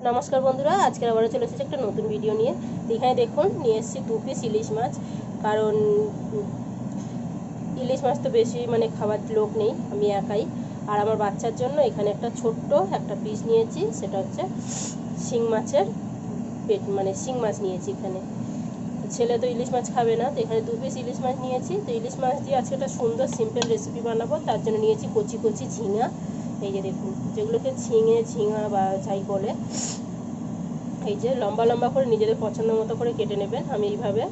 নমস্কার বন্ধুরা, আজকে আবারও চলে এসেছি একটা নতুন ভিডিও নিয়ে। এখানে দেখুন নিয়ে এসেছি 2 পিস ইলিশ মাছ। কারণ ইলিশ মাছ তো বেশি খাবার লোক নেই, আমি একাই। আর আমার বাচ্চার জন্য এখানে একটা ছোট্ট একটা পিস নিয়েছি, সেটা হচ্ছে শিং মাছের পেট, শিং মাছ নিয়েছি। এখানে ছেলে তো ইলিশ মাছ খাবে না, তো এখানে 2 পিস ইলিশ মাছ নিয়েছি। তো ইলিশ মাছ দিয়ে আজকে একটা সুন্দর সিম্পল রেসিপি বানাবো। তার জন্য নিয়েছি কচি কচি ঝিঙা। এই যে দেখুন, যেগুলোকে ঝিঙা বা যাই বলে, এই যে লম্বা লম্বা করে নিজেদের পছন্দ মতো করে কেটে নেবেন। আমি এইভাবে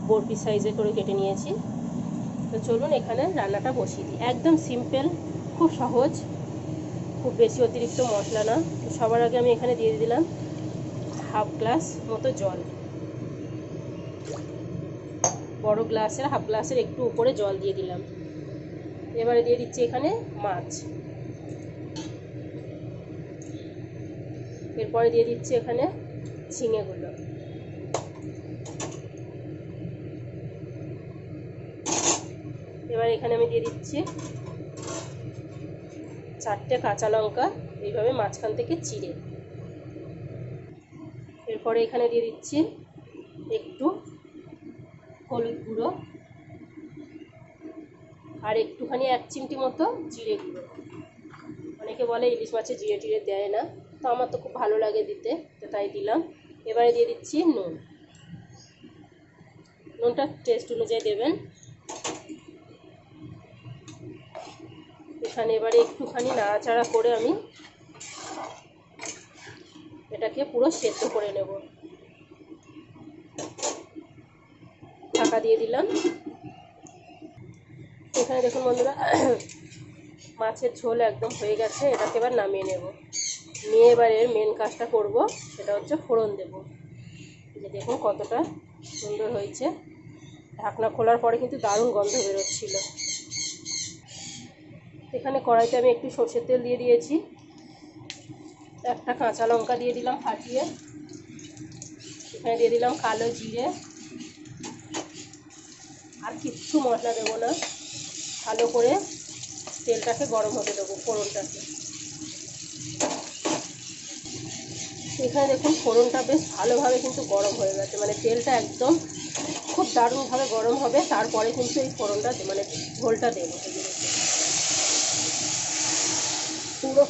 বরফি সাইজে করে কেটে নিয়েছি। তো চলুন এখানে রান্নাটা বসিয়ে দিই। একদম সিম্পল, খুব সহজ, খুব বেশি অতিরিক্ত মশলা না। তো সবার আগে আমি এখানে দিয়ে দিলাম হাফ গ্লাস মতো জল। বড় গ্লাসের হাফ গ্লাসের একটু উপরে জল দিয়ে দিলাম। এবারে দিয়ে দিচ্ছি এখানে মাছ। এরপরে দিয়ে দিচ্ছি এখানে ঝিঙেগুলো। এবার এখানে আমি দিয়ে দিচ্ছি 4টে কাঁচা লঙ্কা, এইভাবে মাঝখান থেকে চিড়ে। এরপরে এখানে দিয়ে দিচ্ছি একটু হলুদ গুঁড়ো আর একটুখানি 1 চিমটি মতো জিরে গুঁড়ো। অনেকে বলে ইলিশ মাছে জিরে টিরে দেয় না, তো আমার তো খুব ভালো লাগে দিতে, তো তাই দিলাম। এবারে দিয়ে দিচ্ছি নুন। নুনটা টেস্ট অনুযায়ী দেবেন। এখানে এবারে একটুখানি নাড়াচাড়া করে আমি এটাকে পুরো সেদ্ধ করে নেব। ঢাকা দিয়ে দিলাম। এখানে দেখুন বন্ধুরা, মাছের ঝোল একদম হয়ে গেছে। এটাকে এবার নামিয়ে নেব। নিয়ে এবারে মেন কাজটা করব, সেটা হচ্ছে ফোড়ন দেব। যে দেখুন কতটা সুন্দর হয়েছে। ঢাকনা খোলার পরে কিন্তু দারুণ গন্ধ বেরোচ্ছিল। এখানে কড়াইতে আমি একটু সরষের তেল দিয়ে দিয়েছি। একটা কাঁচা লঙ্কা দিয়ে দিলাম ফাটিয়ে। এখানে দিয়ে দিলাম কালো জিরে। আর কিচ্ছু মশলা দেবো না, ভালো করে তেলটাকে গরম হতে দেবো, ফোড়নটাকে। এখানে দেখুন ফোড়নটা বেশ ভালোভাবে কিন্তু গরম হয়ে গেছে, তেলটা একদম খুব দারুণভাবে গরম হবে। তারপরে কিন্তু এই ফোড়নটা ঝোলটা দেবো। পুরো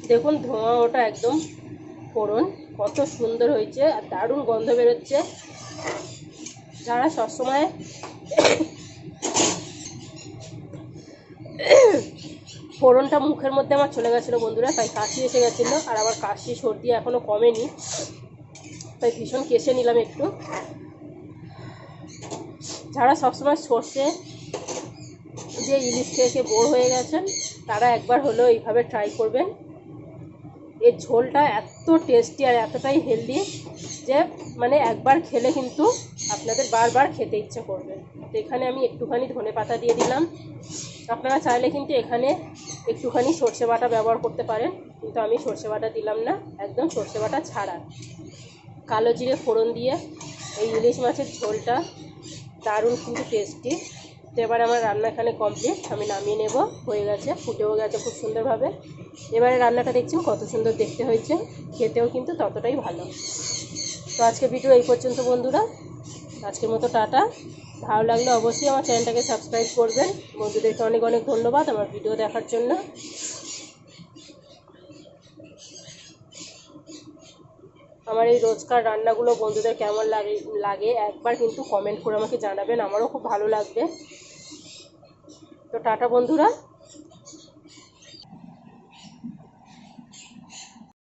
দেখুন ধোঁয়া ওটা একদম, ফোড়ন কত সুন্দর হয়েছে আর দারুণ গন্ধ বেরোচ্ছে। যারা সবসময় ফোড়নটা মুখের মধ্যে আমার চলে গেছিলো বন্ধুরা, তাই কাশি এসে গেছিলো। আর আবার কাশি সর্দি এখনও কমেনি, তাই ভীষণ কেশে নিলাম একটু। যারা সবসময় সর্ষে যে ইলিশ খেয়ে বোর হয়ে গেছেন, তারা একবার হলেও এইভাবে ট্রাই করবেন। এর ঝোলটা এত টেস্টি আর এতটাই হেলদি যে একবার খেলে কিন্তু আপনাদের বারবার খেতে ইচ্ছে করবে। তো এখানে আমি একটুখানি ধনেপাতা দিয়ে দিলাম। আপনারা চাইলে কিন্তু এখানে একটুখানি সর্ষে বাটা ব্যবহার করতে পারেন, কিন্তু আমি সর্ষে বাটা দিলাম না, একদম সর্ষে বাটা ছাড়া। কালো জিরে ফোড়ন দিয়ে এই ইলিশ মাছের ঝোলটা দারুণ কিন্তু টেস্টি। তো এবার আমার রান্না এখানে কমপ্লিট, আমি নামিয়ে নেব। হয়ে গেছে, ফুটেও গেছে খুব সুন্দরভাবে। এবারে রান্নাটা দেখছেন কত সুন্দর দেখতে হয়েছে, খেতেও কিন্তু ততটাই ভালো। তো আজকে ভিডিও এই পর্যন্ত বন্ধুরা, আজকের মতো টাটা। ভালো লাগলে অবশ্যই আমার চ্যানেলটাকে সাবস্ক্রাইব করবেন। বন্ধুদেরকে অনেক অনেক ধন্যবাদ আমার ভিডিও দেখার জন্য। আমার এই রোজকার রান্নাগুলো বন্ধুদের কেমন লাগে একবার কিন্তু কমেন্ট করে আমাকে জানাবেন, আমারও খুব ভালো লাগবে। তো টাটা বন্ধুরা।